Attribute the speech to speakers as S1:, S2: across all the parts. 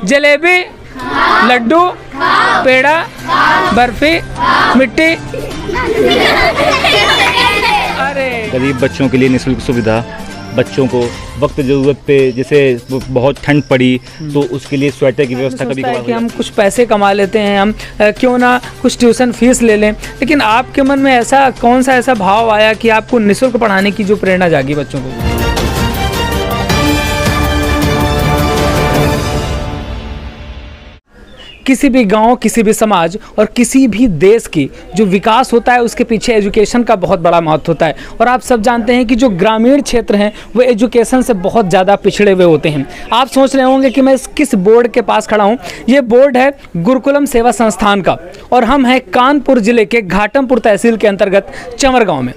S1: जलेबी, लड्डू, पेड़ा, बर्फी, मिट्टी। अरे
S2: गरीब बच्चों के लिए निःशुल्क सुविधा, बच्चों को वक्त ज़रूरत पे जैसे बहुत ठंड पड़ी तो उसके लिए स्वेटर की व्यवस्था कभी
S1: कभार कि हम कुछ पैसे कमा लेते हैं, हम क्यों ना कुछ ट्यूशन फीस ले लें। लेकिन आपके मन में ऐसा कौन सा ऐसा भाव आया कि आपको निःशुल्क पढ़ाने की जो प्रेरणा जागी बच्चों को? किसी भी गांव, किसी भी समाज और किसी भी देश की जो विकास होता है उसके पीछे एजुकेशन का बहुत बड़ा महत्व होता है। और आप सब जानते हैं कि जो ग्रामीण क्षेत्र हैं वो एजुकेशन से बहुत ज़्यादा पिछड़े हुए होते हैं। आप सोच रहे होंगे कि मैं किस बोर्ड के पास खड़ा हूँ। ये बोर्ड है गुरुकुलम सेवा संस्थान का और हम हैं कानपुर ज़िले के घाटमपुर तहसील के अंतर्गत चंवर गाँव में।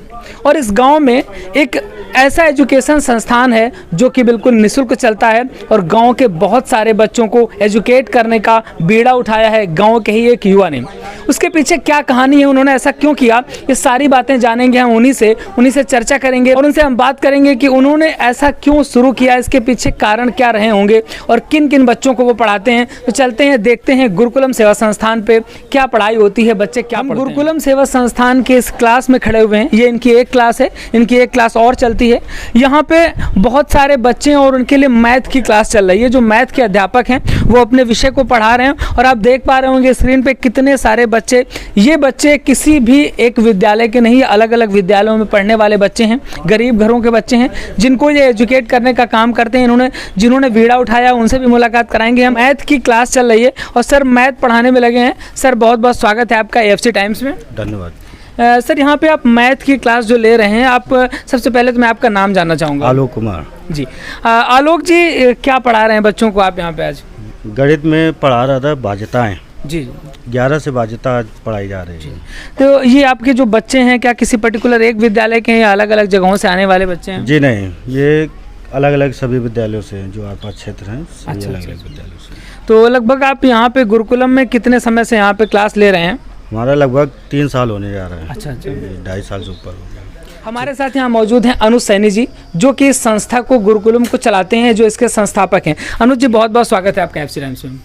S1: और इस गांव में एक ऐसा एजुकेशन संस्थान है जो कि बिल्कुल निःशुल्क चलता है और गांव के बहुत सारे बच्चों को एजुकेट करने का बीड़ा उठाया है गांव के ही एक युवा ने। उसके पीछे क्या कहानी है, उन्होंने ऐसा क्यों किया, ये सारी बातें जानेंगे हम उन्हीं से चर्चा करेंगे और उनसे हम बात करेंगे कि उन्होंने ऐसा क्यों शुरू किया, इसके पीछे कारण क्या रहे होंगे और किन किन बच्चों को वो पढ़ाते हैं। तो चलते हैं, देखते हैं गुरुकुलम सेवा संस्थान पे क्या पढ़ाई होती है, बच्चे क्या पढ़ते हैं। गुरुकुलम सेवा संस्थान के इस क्लास में खड़े हुए हैं। ये इनकी एक क्लास है, इनकी एक क्लास और चलती है। यहाँ पे बहुत सारे बच्चे हैं और उनके लिए मैथ की क्लास चल रही है। जो मैथ के अध्यापक हैं वो अपने विषय को पढ़ा रहे हैं और आप देख पा रहे होंगे स्क्रीन पे कितने सारे बच्चे। ये बच्चे किसी भी एक विद्यालय के नहीं, अलग अलग विद्यालयों में पढ़ने वाले बच्चे हैं, गरीब घरों के बच्चे हैं जिनको ये एजुकेट करने का काम करते हैं। जिन्होंने बीड़ा उठाया उनसे भी मुलाकात कराएंगे हम। मैथ की क्लास चल रही है और सर मैथ पढ़ाने में लगे हैं। सर बहुत बहुत स्वागत है आपका AFC टाइम्स में।
S3: धन्यवाद।
S1: सर यहाँ पे आप मैथ की क्लास जो ले रहे हैं, आप सबसे पहले तो मैं आपका नाम जानना चाहूँगा।
S3: आलोक कुमार
S1: जी। आलोक जी, क्या पढ़ा रहे हैं बच्चों को आप यहाँ पे आज?
S3: गणित में पढ़ा रहा था बाध्यताएं।
S1: जी।
S3: 11 से बाध्यता पढ़ाई जा रही है।
S1: तो ये आपके जो बच्चे हैं क्या किसी पर्टिकुलर एक विद्यालय के हैं या अलग अलग जगहों से आने वाले बच्चे हैं?
S3: जी नहीं, ये अलग अलग सभी विद्यालयों से हैं, जो आसपास क्षेत्र हैं सभी
S1: अच्छा,
S3: अलग
S1: अच्छा।
S3: अलग विद्यालयों से।
S1: तो लगभग आप यहाँ पे गुरुकुलम में कितने समय से यहाँ पे क्लास ले रहे हैं?
S3: हमारा लगभग 3 साल होने जा रहा है।
S1: अच्छा अच्छा।
S3: 2.5 साल से ऊपर हो गया।
S1: हमारे साथ यहाँ मौजूद हैं अनुज सैनी जी, जो कि इस संस्था को गुरुकुलम को चलाते हैं, जो इसके संस्थापक हैं। अनुज जी बहुत बहुत स्वागत है आपका AFC टाइम्स में।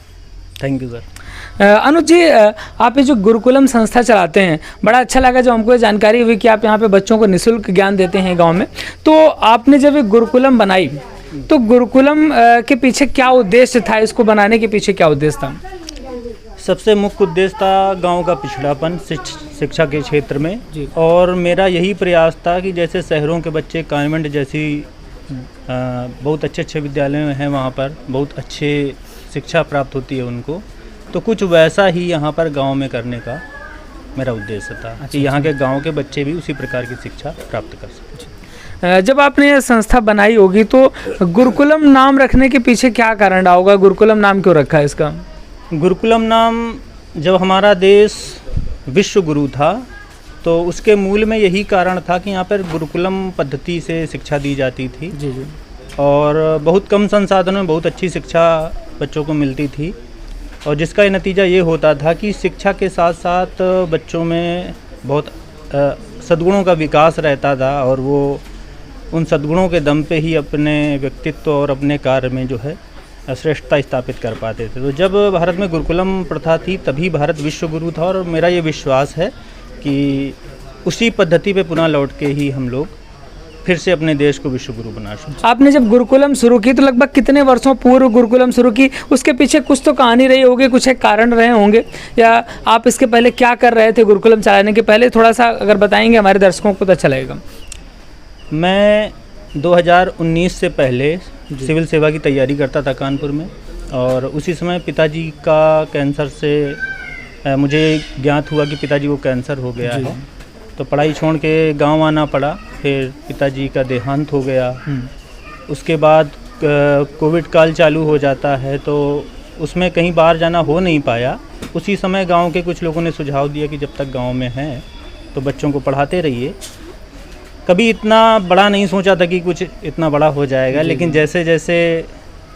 S3: Thank you sir.
S1: Anuj ji, आप ये जो गुरुकुलम संस्था चलाते हैं, बड़ा अच्छा लगा जब हमको ये जानकारी हुई कि आप यहाँ पे बच्चों को निःशुल्क ज्ञान देते हैं गांव में। तो आपने जब ये गुरुकुलम बनाई तो गुरुकुलम के पीछे क्या उद्देश्य था, इसको बनाने के पीछे क्या उद्देश्य था?
S4: सबसे मुख्य उद्देश्य था गांव का पिछड़ापन शिक्षा के क्षेत्र में जी। और मेरा यही प्रयास था कि जैसे शहरों के बच्चे कॉन्वेंट जैसी बहुत अच्छे विद्यालय हैं, वहाँ पर बहुत अच्छे शिक्षा प्राप्त होती है उनको, तो कुछ वैसा ही यहाँ पर गांव में करने का मेरा उद्देश्य था। अच्छा, कि यहाँ के गांव के बच्चे भी उसी प्रकार की शिक्षा प्राप्त कर सकें।
S1: जब आपने ये संस्था बनाई होगी तो गुरुकुलम नाम रखने के पीछे क्या कारण रहा होगा? गुरुकुलम नाम क्यों रखा है इसका?
S4: गुरुकुलम नाम, जब हमारा देश विश्व गुरु था तो उसके मूल में यही कारण था कि यहाँ पर गुरुकुलम पद्धति से शिक्षा दी जाती थी।
S1: जी जी।
S4: और बहुत कम संसाधनों में बहुत अच्छी शिक्षा बच्चों को मिलती थी और जिसका नतीजा ये होता था कि शिक्षा के साथ साथ बच्चों में बहुत सद्गुणों का विकास रहता था और वो उन सद्गुणों के दम पे ही अपने व्यक्तित्व और अपने कार्य में जो है श्रेष्ठता स्थापित कर पाते थे। तो जब भारत में गुरुकुलम प्रथा थी तभी भारत विश्व गुरु था और मेरा ये विश्वास है कि उसी पद्धति पे पुनः लौट के ही हम लोग फिर से अपने देश को विश्व गुरु बना सकते।
S1: आपने जब गुरुकुलम शुरू की तो लगभग कितने वर्षों पूर्व गुरुकुलम शुरू की? उसके पीछे कुछ तो कहानी रही होगी, कुछ एक कारण रहे होंगे, या आप इसके पहले क्या कर रहे थे गुरुकुलम चलाने के पहले? थोड़ा सा अगर बताएंगे हमारे दर्शकों को तो अच्छा लगेगा।
S4: मैं 2019 से पहले सिविल सेवा की तैयारी करता था कानपुर में और उसी समय पिताजी का कैंसर से मुझे कोज्ञात हुआ कि पिताजी को कैंसर हो गया है। तो पढ़ाई छोड़ के गांव आना पड़ा। फिर पिताजी का देहांत हो गया। उसके बाद कोविड काल चालू हो जाता है तो उसमें कहीं बाहर जाना हो नहीं पाया। उसी समय गांव के कुछ लोगों ने सुझाव दिया कि जब तक गांव में हैं तो बच्चों को पढ़ाते रहिए। कभी इतना बड़ा नहीं सोचा था कि कुछ इतना बड़ा हो जाएगा, लेकिन जैसे जैसे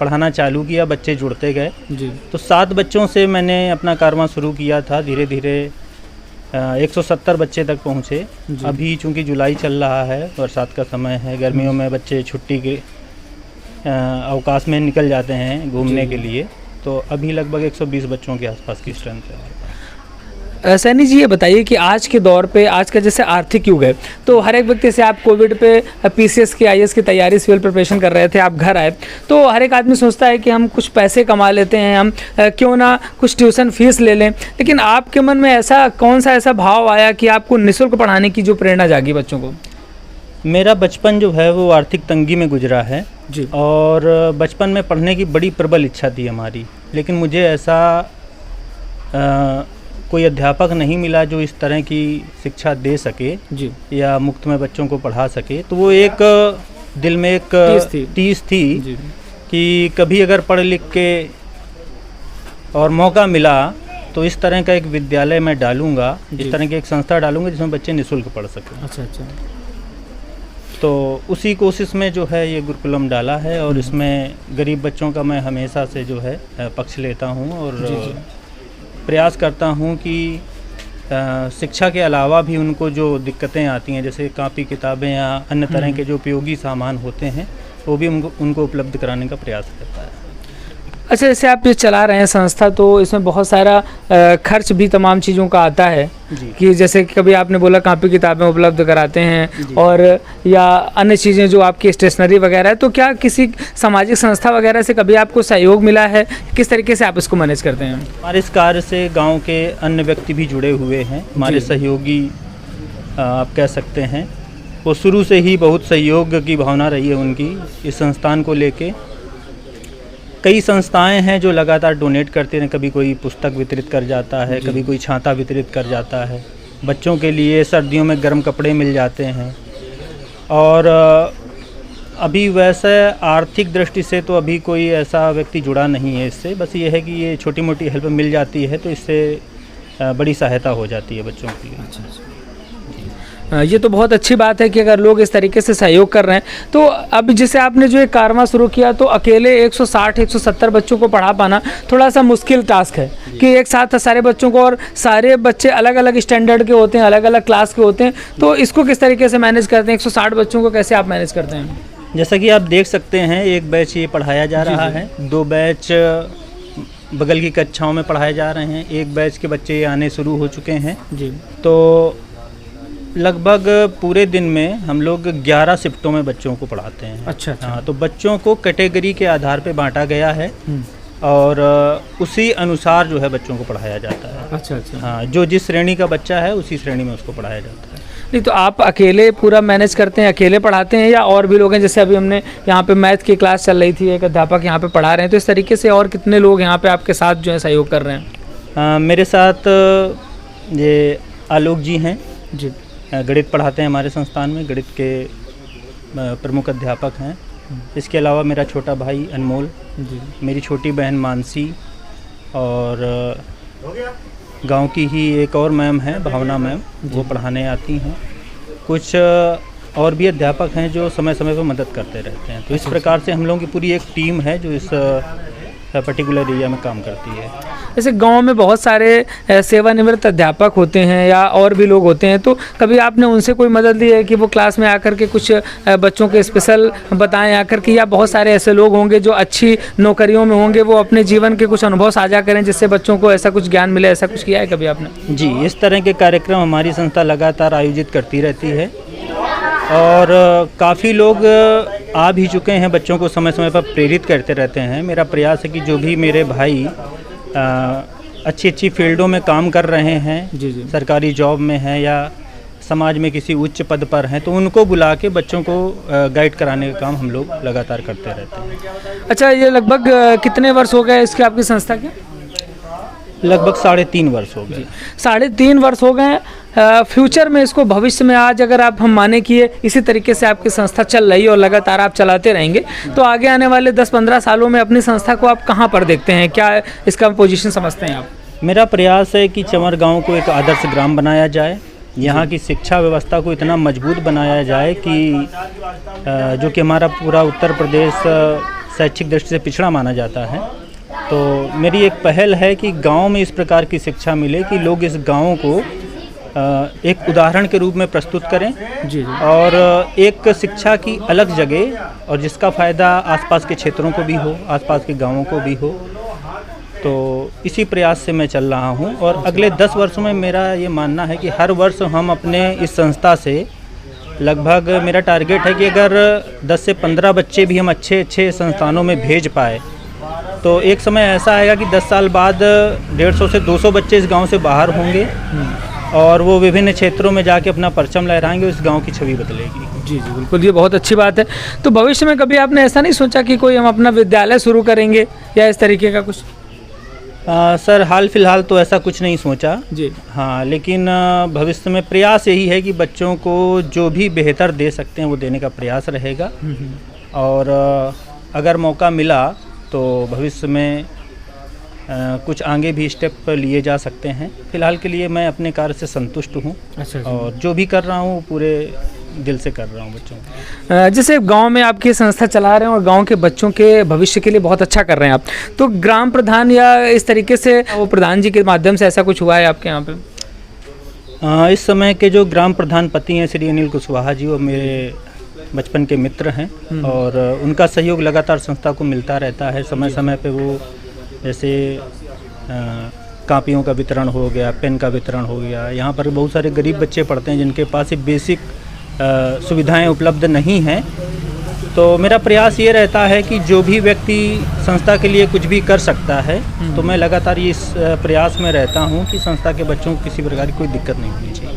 S4: पढ़ाना चालू किया बच्चे जुड़ते गए जी। तो 7 बच्चों से मैंने अपना कारवां शुरू किया था। धीरे धीरे 170 बच्चे तक पहुँचे। अभी चूँकि जुलाई चल रहा है, बरसात का समय है, गर्मियों में बच्चे छुट्टी के अवकाश में निकल जाते हैं घूमने के लिए, तो अभी लगभग 120 बच्चों के आसपास की स्ट्रेंथ है हमारे पास।
S1: सैनी जी ये बताइए कि आज के दौर पे, आज का जैसे आर्थिक युग है, तो हर एक व्यक्ति से आप कोविड पे पीसीएस की आईएएस की तैयारी सिविल प्रिपरेशन कर रहे थे, आप घर आए तो हर एक आदमी सोचता है कि हम कुछ पैसे कमा लेते हैं, हम क्यों ना कुछ ट्यूशन फीस ले लें, लेकिन आपके मन में ऐसा कौन सा ऐसा भाव आया कि आपको निःशुल्क पढ़ाने की जो प्रेरणा जागी बच्चों को?
S4: मेरा बचपन जो है वो आर्थिक तंगी में गुजरा है
S1: जी।
S4: और बचपन में पढ़ने की बड़ी प्रबल इच्छा थी हमारी, लेकिन मुझे ऐसा कोई अध्यापक नहीं मिला जो इस तरह की शिक्षा दे सके
S1: जी
S4: या मुफ्त में बच्चों को पढ़ा सके। तो वो एक दिल में एक टीस थी
S1: जी।
S4: कि कभी अगर पढ़ लिख के और मौका मिला तो इस तरह का एक विद्यालय मैं डालूंगा, इस तरह की एक संस्था डालूंगा जिसमें बच्चे निःशुल्क पढ़ सकें।
S1: अच्छा अच्छा।
S4: तो उसी कोशिश में जो है ये गुरुकुलम डाला है और इसमें गरीब बच्चों का मैं हमेशा से जो है पक्ष लेता हूँ और प्रयास करता हूँ कि शिक्षा के अलावा भी उनको जो दिक्कतें आती हैं, जैसे कापी किताबें या अन्य तरह के जो उपयोगी सामान होते हैं, वो भी उनको उपलब्ध कराने का प्रयास रहता है।
S1: अच्छा, जैसे आप ये चला रहे हैं संस्था, तो इसमें बहुत सारा खर्च भी तमाम चीज़ों का आता है
S4: जी।
S1: कि जैसे कि कभी आपने बोला कापी किताबें उपलब्ध कराते हैं और या अन्य चीज़ें जो आपकी स्टेशनरी वगैरह है, तो क्या किसी सामाजिक संस्था वगैरह से कभी आपको सहयोग मिला है? किस तरीके से आप इसको मैनेज करते हैं?
S4: हमारे इस कार्य से गांव के अन्य व्यक्ति भी जुड़े हुए हैं, हमारे सहयोगी आप कह सकते हैं। वो शुरू से ही बहुत सहयोग की भावना रही है उनकी इस संस्थान को लेके। कई संस्थाएं हैं जो लगातार डोनेट करते हैं, कभी कोई पुस्तक वितरित कर जाता है, कभी कोई छाता वितरित कर जाता है, बच्चों के लिए सर्दियों में गर्म कपड़े मिल जाते हैं। और अभी वैसे आर्थिक दृष्टि से तो अभी कोई ऐसा व्यक्ति जुड़ा नहीं है इससे, बस ये है कि ये छोटी मोटी हेल्प मिल जाती है तो इससे बड़ी सहायता हो जाती है बच्चों के लिए।
S1: ये तो बहुत अच्छी बात है कि अगर लोग इस तरीके से सहयोग कर रहे हैं। तो अब जैसे आपने जो एक कारवां शुरू किया, तो अकेले 160-170 बच्चों को पढ़ा पाना थोड़ा सा मुश्किल टास्क है कि एक साथ सारे बच्चों को, और सारे बच्चे अलग अलग स्टैंडर्ड के होते हैं, अलग अलग क्लास के होते हैं, तो इसको किस तरीके से मैनेज करते हैं? 160 बच्चों को कैसे आप मैनेज करते हैं?
S4: जैसा कि आप देख सकते हैं, एक बैच ये पढ़ाया जा रहा है, 2 बैच बगल की कक्षाओं में पढ़ाए जा रहे हैं, 1 बैच के बच्चे आने शुरू हो चुके हैं
S1: जी।
S4: तो लगभग पूरे दिन में हम लोग 11 शिफ्टों में बच्चों को पढ़ाते हैं।
S1: अच्छा।
S4: हाँ, तो बच्चों को कैटेगरी के आधार पे बांटा गया है और उसी अनुसार जो है बच्चों को पढ़ाया जाता है।
S1: अच्छा अच्छा।
S4: हाँ, जो जिस श्रेणी का बच्चा है उसी श्रेणी में उसको पढ़ाया जाता है।
S1: नहीं, तो आप अकेले पूरा मैनेज करते हैं, अकेले पढ़ाते हैं, या और भी लोग हैं? जैसे अभी हमने यहाँ पे मैथ की क्लास चल रही थी, एक अध्यापक यहाँ पे पढ़ा रहे हैं, तो इस तरीके से और कितने लोग यहाँ पे आपके साथ जो है सहयोग कर रहे हैं?
S4: मेरे साथ ये आलोक जी हैं
S1: जी।
S4: गणित पढ़ाते हैं हमारे संस्थान में, गणित के प्रमुख अध्यापक हैं। इसके अलावा मेरा छोटा भाई अनमोल
S1: जी, मेरी
S4: मेरी छोटी बहन मानसी और गांव की ही एक और मैम है, भावना मैम, वो पढ़ाने आती हैं। कुछ और भी अध्यापक हैं जो समय समय पर मदद करते रहते हैं। तो इस प्रकार से हम लोगों की पूरी एक टीम है जो इस पर्टिकुलर एरिया में काम करती है।
S1: जैसे गांव में बहुत सारे सेवानिवृत्त अध्यापक होते हैं या और भी लोग होते हैं, तो कभी आपने उनसे कोई मदद ली है कि वो क्लास में आकर के कुछ बच्चों के स्पेशल बताएं आकर के? या बहुत सारे ऐसे लोग होंगे जो अच्छी नौकरियों में होंगे, वो अपने जीवन के कुछ अनुभव साझा करें जिससे बच्चों को ऐसा कुछ ज्ञान मिले? ऐसा कुछ किया है कभी आपने?
S4: जी, इस तरह के कार्यक्रम हमारी संस्था लगातार आयोजित करती रहती है और काफ़ी लोग आ भी चुके हैं, बच्चों को समय समय पर प्रेरित करते रहते हैं। मेरा प्रयास है कि जो भी मेरे भाई अच्छी अच्छी फील्डों में काम कर रहे हैं,
S1: जी जी,
S4: सरकारी जॉब में हैं या समाज में किसी उच्च पद पर हैं, तो उनको बुला के बच्चों को गाइड कराने का काम हम लोग लगातार करते रहते हैं।
S1: अच्छा, ये लगभग कितने वर्ष हो गए इसके आपकी संस्था के?
S4: लगभग 3.5 वर्ष हो गए।
S1: 3.5 वर्ष हो गए। फ्यूचर में इसको, भविष्य में, आज अगर आप हम माने कि ये इसी तरीके से आपकी संस्था चल रही है और लगातार आप चलाते रहेंगे, तो आगे आने वाले 10-15 सालों में अपनी संस्था को आप कहाँ पर देखते हैं? क्या इसका पोजीशन समझते हैं आप?
S4: मेरा प्रयास है कि चमर गांव को एक आदर्श ग्राम बनाया जाए, यहाँ की शिक्षा व्यवस्था को इतना मजबूत बनाया जाए कि जो कि हमारा पूरा उत्तर प्रदेश शैक्षिक दृष्टि से पिछड़ा माना जाता है। तो मेरी एक पहल है कि गांव में इस प्रकार की शिक्षा मिले कि लोग इस गांव को एक उदाहरण के रूप में प्रस्तुत करें
S1: जी,
S4: और एक शिक्षा की अलग जगह और जिसका फ़ायदा आसपास के क्षेत्रों को भी हो, आसपास के गांवों को भी हो। तो इसी प्रयास से मैं चल रहा हूँ और अगले 10 वर्षों में मेरा ये मानना है कि हर वर्ष हम अपने इस संस्था से लगभग मेरा टारगेट है कि अगर 10 से 15 बच्चे भी हम अच्छे अच्छे संस्थानों में भेज पाए तो एक समय ऐसा आएगा कि 10 साल बाद 150 से 200 बच्चे इस गांव से बाहर होंगे और वो विभिन्न क्षेत्रों में जाके अपना परचम लहराएंगे, इस गांव की छवि बदलेगी।
S1: जी जी बिल्कुल, ये बहुत अच्छी बात है। तो भविष्य में कभी आपने ऐसा नहीं सोचा कि कोई हम अपना विद्यालय शुरू करेंगे या इस तरीके का कुछ?
S4: सर हाल फिलहाल तो ऐसा कुछ नहीं सोचा
S1: जी।
S4: हाँ, लेकिन भविष्य में प्रयास यही है कि बच्चों को जो भी बेहतर दे सकते हैं वो देने का प्रयास रहेगा और अगर मौका मिला तो भविष्य में कुछ आगे भी स्टेप लिए जा सकते हैं। फिलहाल के लिए मैं अपने कार्य से संतुष्ट हूँ।
S1: अच्छा।
S4: और जो भी कर रहा हूँ पूरे दिल से कर रहा हूँ बच्चों को।
S1: जैसे गांव में आपकी संस्था चला रहे हैं और गांव के बच्चों के भविष्य के लिए बहुत अच्छा कर रहे हैं आप, तो ग्राम प्रधान या इस तरीके से वो प्रधान जी के माध्यम से ऐसा कुछ हुआ है आपके यहाँ पे?
S4: इस समय के जो ग्राम प्रधान पति हैं श्री अनिल कुशवाहा जी, वो मेरे बचपन के मित्र हैं और उनका सहयोग लगातार संस्था को मिलता रहता है। समय समय पे वो जैसे कापियों का वितरण हो गया, पेन का वितरण हो गया। यहाँ पर बहुत सारे गरीब बच्चे पढ़ते हैं जिनके पास ये बेसिक सुविधाएं उपलब्ध नहीं हैं। तो मेरा प्रयास ये रहता है कि जो भी व्यक्ति संस्था के लिए कुछ भी कर सकता है तो मैं लगातार ये इस प्रयास में रहता हूँ कि संस्था के बच्चों को किसी प्रकार की कोई दिक्कत नहीं होनी चाहिए।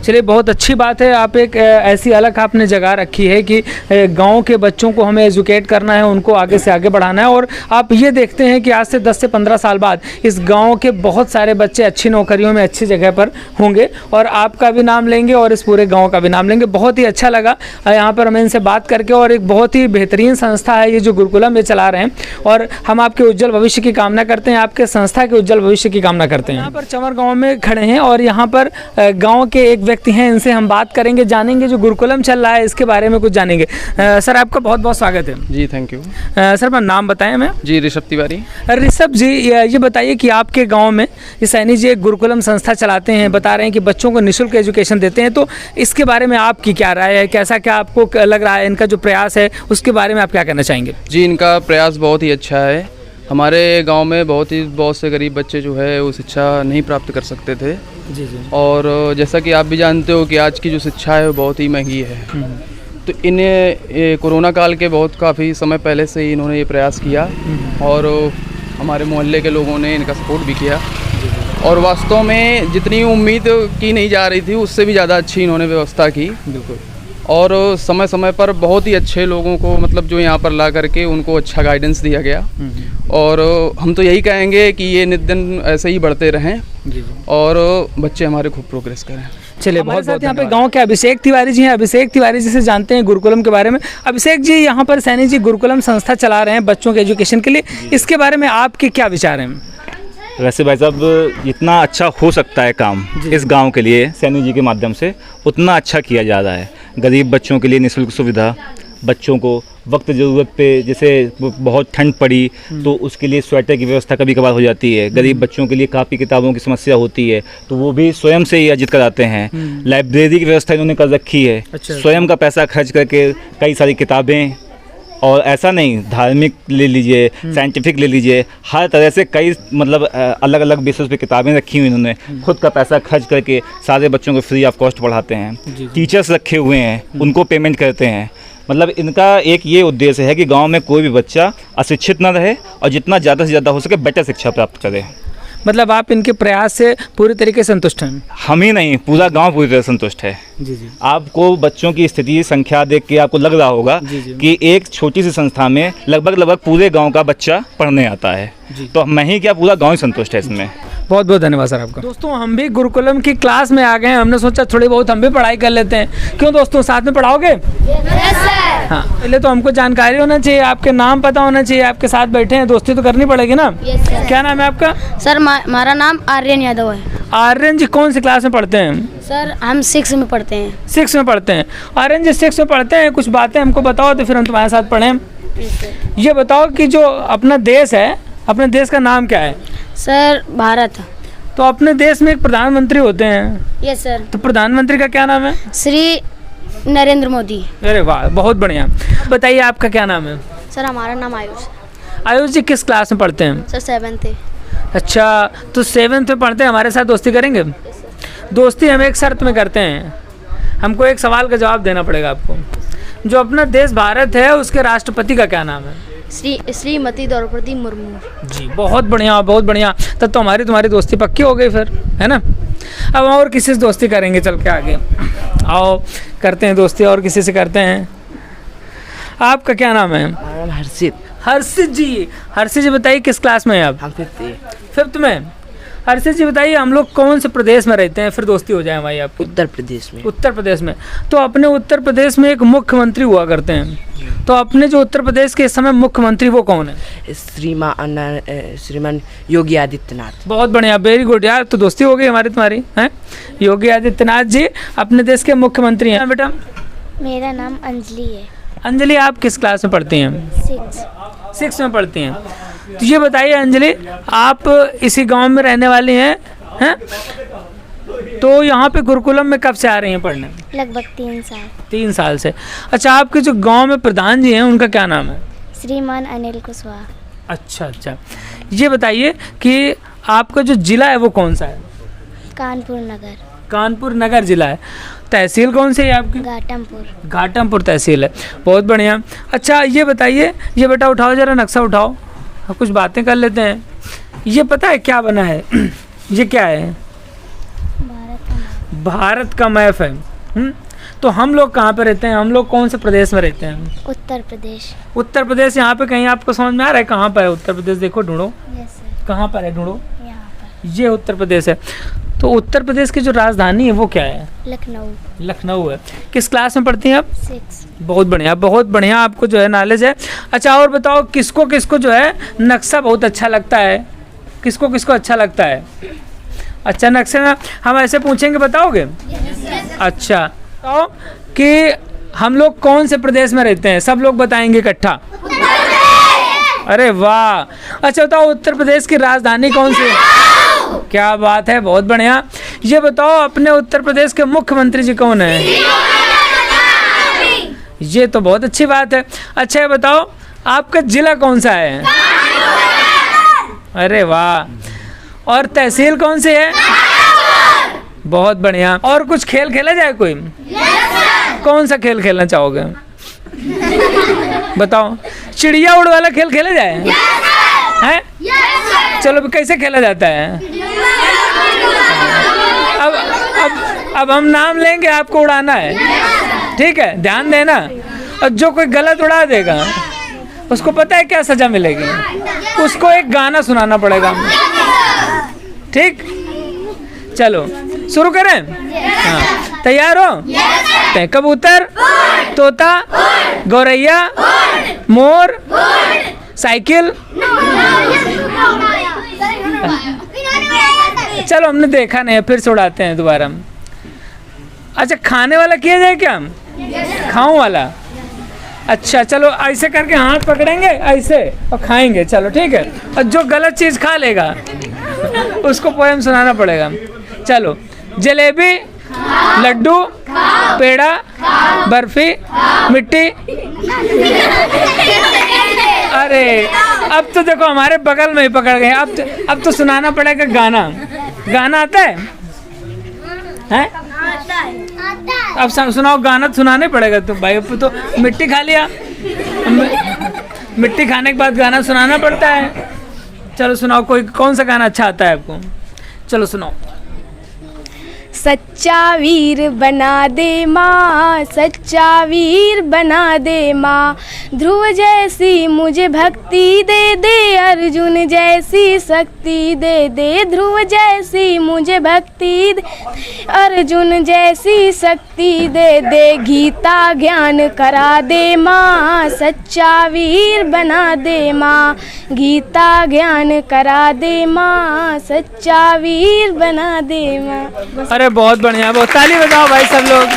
S1: चलिए, बहुत अच्छी बात है। आप एक ऐसी अलग आपने जगह रखी है कि गांव के बच्चों को हमें एजुकेट करना है, उनको आगे से आगे बढ़ाना है और आप ये देखते हैं कि आज से 10 से 15 साल बाद इस गांव के बहुत सारे बच्चे अच्छी नौकरियों में अच्छी जगह पर होंगे और आपका भी नाम लेंगे और इस पूरे गांव का भी नाम लेंगे। बहुत ही अच्छा लगा यहाँ पर हमें इनसे बात करके और एक बहुत ही बेहतरीन संस्था है ये जो गुरुकुलम ये चला रहे हैं और हम आपके उज्जवल भविष्य की कामना करते हैं, आपके संस्था के उज्जवल भविष्य की कामना करते हैं। यहाँ पर चंवर गाँव में खड़े हैं और यहाँ पर गाँव के एक व्यक्ति हैं, इनसे हम बात करेंगे, जानेंगे जो गुरुकुलम चल रहा है इसके बारे में कुछ जानेंगे। सर आपका बहुत बहुत स्वागत है।
S5: जी थैंक यू।
S1: सर अपना नाम बताएं हमें।
S5: जी ऋषभ तिवारी।
S1: ऋषभ जी, ये बताइए कि आपके गांव में ये सैनी जी एक गुरुकुलम संस्था चलाते हैं, बता रहे हैं कि बच्चों को निःशुल्क एजुकेशन देते हैं, तो इसके बारे में आपकी क्या राय है, कैसा क्या आपको लग रहा है, इनका जो प्रयास है उसके बारे में आप क्या कहना चाहेंगे?
S5: जी इनका प्रयास बहुत ही अच्छा है। हमारे गांव में बहुत से गरीब बच्चे जो है वो शिक्षा नहीं प्राप्त कर सकते थे।
S1: जी जी।
S5: और जैसा कि आप भी जानते हो कि आज की जो शिक्षा है वो बहुत ही महंगी है। तो इन्हें कोरोना काल के काफ़ी समय पहले से ही इन्होंने ये प्रयास किया और हमारे मोहल्ले के लोगों ने इनका सपोर्ट भी किया और वास्तव में जितनी उम्मीद की नहीं जा रही थी उससे भी ज़्यादा अच्छी इन्होंने व्यवस्था की।
S1: बिल्कुल।
S5: और समय समय पर बहुत ही अच्छे लोगों को मतलब जो यहाँ पर ला करके उनको अच्छा गाइडेंस दिया गया और हम तो यही कहेंगे कि ये नित दिन ऐसे ही बढ़ते रहें और बच्चे हमारे खूब प्रोग्रेस करें।
S1: चलिए, बहुत बहुत यहाँ पे गांव के अभिषेक तिवारी जी हैं। अभिषेक तिवारी जी से जानते हैं गुरुकुलम के बारे में। अभिषेक जी, यहाँ पर सैनी जी गुरुकुलम संस्था चला रहे हैं बच्चों के एजुकेशन के लिए, इसके बारे में आपके क्या विचार हैं?
S2: वैसे भाई साहब जितना अच्छा हो सकता है काम इस गांव के लिए सैनी जी के माध्यम से उतना अच्छा किया जा रहा है। गरीब बच्चों के लिए निःशुल्क सुविधा, बच्चों को वक्त ज़रूरत पे जैसे बहुत ठंड पड़ी तो उसके लिए स्वेटर की व्यवस्था कभी कभार हो जाती है। गरीब बच्चों के लिए कापी किताबों की समस्या होती है तो वो भी स्वयं से ही अर्जित कराते हैं। लाइब्रेरी की व्यवस्था इन्होंने कर रखी है।
S1: अच्छा।
S2: स्वयं का पैसा खर्च करके कई सारी किताबें, और ऐसा नहीं धार्मिक ले लीजिए, साइंटिफिक ले लीजिए, हर तरह से कई मतलब अलग अलग बेसिस पे किताबें रखी हुई इन्होंने। खुद का पैसा खर्च करके सारे बच्चों को फ्री ऑफ कॉस्ट पढ़ाते हैं। टीचर्स रखे हुए हैं, उनको पेमेंट करते हैं। मतलब इनका एक ये उद्देश्य है कि गांव में कोई भी बच्चा अशिक्षित न रहे और जितना ज़्यादा से ज़्यादा हो सके बेटर शिक्षा प्राप्त करे।
S1: मतलब आप इनके प्रयास से पूरी तरीके से संतुष्ट हैं?
S2: हम ही नहीं, पूरा गांव पूरी तरह संतुष्ट है।
S1: जी जी।
S2: आपको बच्चों की स्थिति संख्या देख के आपको लग रहा होगा कि एक छोटी सी संस्था में लगभग पूरे गांव का बच्चा पढ़ने आता है, तो मैं ही क्या पूरा गांव ही संतुष्ट है इसमें।
S1: बहुत बहुत धन्यवाद सर आपका। दोस्तों, हम भी गुरुकुलम की क्लास में आ गए हैं, हमने सोचा थोड़ी बहुत हम भी पढ़ाई कर लेते हैं। क्यों दोस्तों, साथ में पढ़ाओगे? Yes sir. हाँ, पहले तो हमको जानकारी होना चाहिए, आपके नाम पता होना चाहिए, आपके साथ बैठे हैं, दोस्ती तो करनी पड़ेगी ना।
S6: Yes sir.
S1: क्या नाम है आपका?
S6: सर हमारा नाम आर्यन यादव है।
S1: आर्यन जी कौन सी क्लास में पढ़ते हैं?
S6: सर हम 6 में पढ़ते हैं।
S1: 6 में पढ़ते हैं। आर्यन जी 6 में पढ़ते हैं, कुछ बातें हमको बताओ तो फिर हम तुम्हारे साथ पढ़ें। ये बताओ कि जो अपना देश है, अपने देश का नाम क्या है?
S6: सर भारत।
S1: तो अपने देश में एक प्रधानमंत्री होते हैं।
S6: Yes sir.
S1: तो प्रधानमंत्री का क्या नाम है?
S6: श्री नरेंद्र मोदी।
S1: अरे वाह, बहुत बढ़िया। बताइए आपका क्या नाम है?
S6: सर हमारा नाम आयुष।
S1: आयुष जी किस क्लास में पढ़ते हैं?
S6: सर 7th है।
S1: अच्छा, तो 7th में पढ़ते हैं, हमारे साथ दोस्ती करेंगे? दोस्ती हम एक शर्त में करते हैं, हमको एक सवाल का जवाब देना पड़ेगा आपको। जो अपना देश भारत है उसके राष्ट्रपति का क्या नाम है?
S6: श्रीमती द्रौपदी मुर्मू।
S1: जी, बहुत बढ़िया बहुत बढ़िया। तब तो हमारी तुम्हारी दोस्ती पक्की हो गई फिर, है ना? अब और किसी से दोस्ती करेंगे चल के आगे, आओ करते हैं दोस्ती, और किसी से करते हैं। आपका क्या नाम है?
S7: हर्षित।
S1: हर्षित जी, हर्षित जी बताइए किस क्लास में हैं आप?
S7: हम
S1: 5th में। हर्षित जी बताइए हम लोग कौन से प्रदेश में रहते हैं, फिर दोस्ती हो जाए भाई आपकी?
S7: उत्तर प्रदेश में।
S1: उत्तर प्रदेश में। तो अपने उत्तर प्रदेश में एक मुख्यमंत्री हुआ करते हैं, तो अपने जो उत्तर प्रदेश के इस समय मुख्यमंत्री वो कौन है?
S7: श्रीमान योगी आदित्यनाथ।
S1: बहुत बढ़िया, वेरी गुड यार, तो दोस्ती हो गई हमारी तुम्हारी, हैं? योगी आदित्यनाथ जी अपने देश के मुख्यमंत्री हैं। बेटा
S6: मेरा नाम अंजलि है।
S1: अंजलि, आप किस क्लास में पढ़ती हैं? 6 में पढ़ती हैं। तो ये बताइए अंजलि, आप इसी गांव में रहने वाली हैं, हैं? तो यहाँ पे गुरुकुलम में कब से आ रही हैं पढ़ने?
S6: लगभग 3 साल।
S1: 3 साल से। अच्छा, आपके जो गांव में प्रधान जी हैं उनका क्या नाम है?
S6: श्रीमान अनिल कुशवाहा।
S1: अच्छा अच्छा, ये बताइए कि आपका जो जिला है वो कौन सा है?
S6: कानपुर नगर।
S1: कानपुर नगर जिला है। तहसील कौन सी है आपकी?
S6: घाटमपुर।
S1: घाटमपुर तहसील है। बहुत बढ़िया। अच्छा ये बताइए, ये बेटा उठाओ जरा नक्शा उठाओ, अब कुछ बातें कर लेते हैं। ये पता है क्या बना है? ये क्या है? भारत का मैप है। तो हम लोग कहाँ पे रहते हैं, हम लोग कौन से प्रदेश में रहते हैं?
S6: उत्तर प्रदेश।
S1: उत्तर प्रदेश। यहाँ पे कहीं आपको समझ में आ रहा है कहाँ पर है उत्तर प्रदेश? देखो ढूंढो,
S6: यस सर।
S1: कहाँ पर है ढूंढो।
S6: यहाँ पर
S1: ये उत्तर प्रदेश है। तो उत्तर प्रदेश की जो राजधानी है वो क्या है?
S6: लखनऊ।
S1: लखनऊ है। किस क्लास में पढ़ती हैं आप?
S6: 6।
S1: बहुत बढ़िया बहुत बढ़िया, आपको जो है नॉलेज है। अच्छा और बताओ, किसको किसको जो है नक्शा बहुत अच्छा लगता है? किसको किसको अच्छा लगता है? अच्छा, नक्शे में हम ऐसे पूछेंगे, बताओगे? अच्छा, बताओ कि हम लोग कौन से प्रदेश में रहते हैं, सब लोग बताएंगे इकट्ठा। अरे वाह। अच्छा बताओ, उत्तर प्रदेश की राजधानी कौन सी है? क्या बात है, बहुत बढ़िया। ये बताओ अपने उत्तर प्रदेश के मुख्यमंत्री जी कौन है? ये तो बहुत अच्छी बात है। अच्छा ये बताओ आपका जिला कौन सा है? अरे वाह। और तहसील कौन सी है? बहुत बढ़िया। और कुछ खेल खेला जाए कोई? कौन सा खेल खेलना चाहोगे? बताओ। चिड़िया उड़ वाला खेल खेला जाए? हैं? चलो कैसे खेला जाता है? अब हम नाम लेंगे, आपको उड़ाना है, ठीक है? ध्यान देना। और जो कोई गलत उड़ा देगा उसको पता है क्या सजा मिलेगी? उसको एक गाना सुनाना पड़ेगा, ठीक? चलो शुरू करें? हाँ, तैयार हो? कबूतर, तोता, गौरैया, मोर, साइकिल। चलो हमने देखा नहीं है, फिर से उड़ाते हैं दोबारा। अच्छा खाने वाला किया जाए क्या? खाऊं वाला? अच्छा चलो ऐसे करके हाथ पकड़ेंगे ऐसे और खाएंगे, चलो ठीक है? और जो गलत चीज़ खा लेगा उसको पोएम सुनाना पड़ेगा। चलो, जलेबी, लड्डू, पेड़ा, बर्फी, मिट्टी। अरे अब तो देखो हमारे बगल में ही पकड़ गए। अब तो सुनाना पड़ेगा गाना। गाना आता है? हैं? अब सुनाओ, गाना तो सुनाने पड़ेगा। तो भाई अब तो मिट्टी खा लिया, मिट्टी खाने के बाद गाना सुनाना पड़ता है। चलो सुनाओ, कोई कौन सा गाना अच्छा आता है आपको? चलो सुनाओ।
S8: सच्चा वीर बना दे माँ, सच्चा वीर बना दे माँ, ध्रुव जैसी मुझे भक्ति दे दे, अर्जुन जैसी शक्ति दे दे, ध्रुव जैसी मुझे भक्ति दे, अर्जुन जैसी शक्ति दे दे, गीता ज्ञान करा दे माँ, सच्चा वीर बना दे माँ, गीता ज्ञान करा दे माँ, सच्चा वीर बना दे माँ।
S1: अरे बहुत बढ़िया, बहुत ताली बजाओ भाई सब लोग।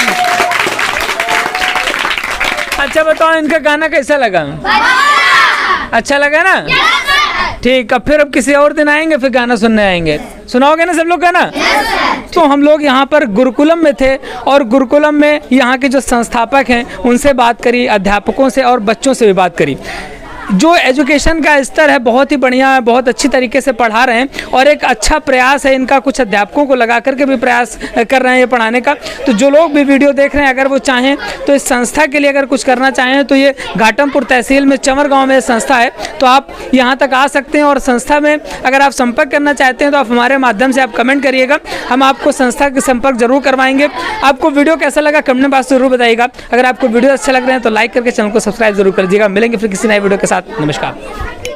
S1: अच्छा बताओ इनका गाना कैसा लगा? अच्छा लगा ना? ठीक, अब किसी और दिन आएंगे, फिर गाना सुनने आएंगे। सुनाओगे ना सब लोग गाना? तो हम लोग यहाँ पर गुरुकुलम में थे और गुरुकुलम में यहाँ के जो संस्थापक हैं उनसे बात करी, अध्यापकों से और बच्चों से भी बात करी। जो एजुकेशन का स्तर है बहुत ही बढ़िया है, बहुत अच्छी तरीके से पढ़ा रहे हैं और एक अच्छा प्रयास है इनका, कुछ अध्यापकों को लगा करके भी प्रयास कर रहे हैं ये पढ़ाने का। तो जो लोग भी वीडियो देख रहे हैं अगर वो चाहें तो इस संस्था के लिए अगर कुछ करना चाहें तो ये घाटमपुर तहसील में चंवर गाँव में संस्था है, तो आप यहाँ तक आ सकते हैं और संस्था में अगर आप संपर्क करना चाहते हैं तो आप हमारे माध्यम से आप कमेंट करिएगा, हम आपको संस्था के संपर्क जरूर करवाएंगे। आपको वीडियो कैसा लगा कमेंट में बात जरूर बताइएगा। अगर आपको वीडियो अच्छा लग रहे हैं तो लाइक करके चैनल को सब्सक्राइब जरूर कर दीजिएगा। मिलेंगे फिर किसी नए वीडियो के साथ। नमस्कार।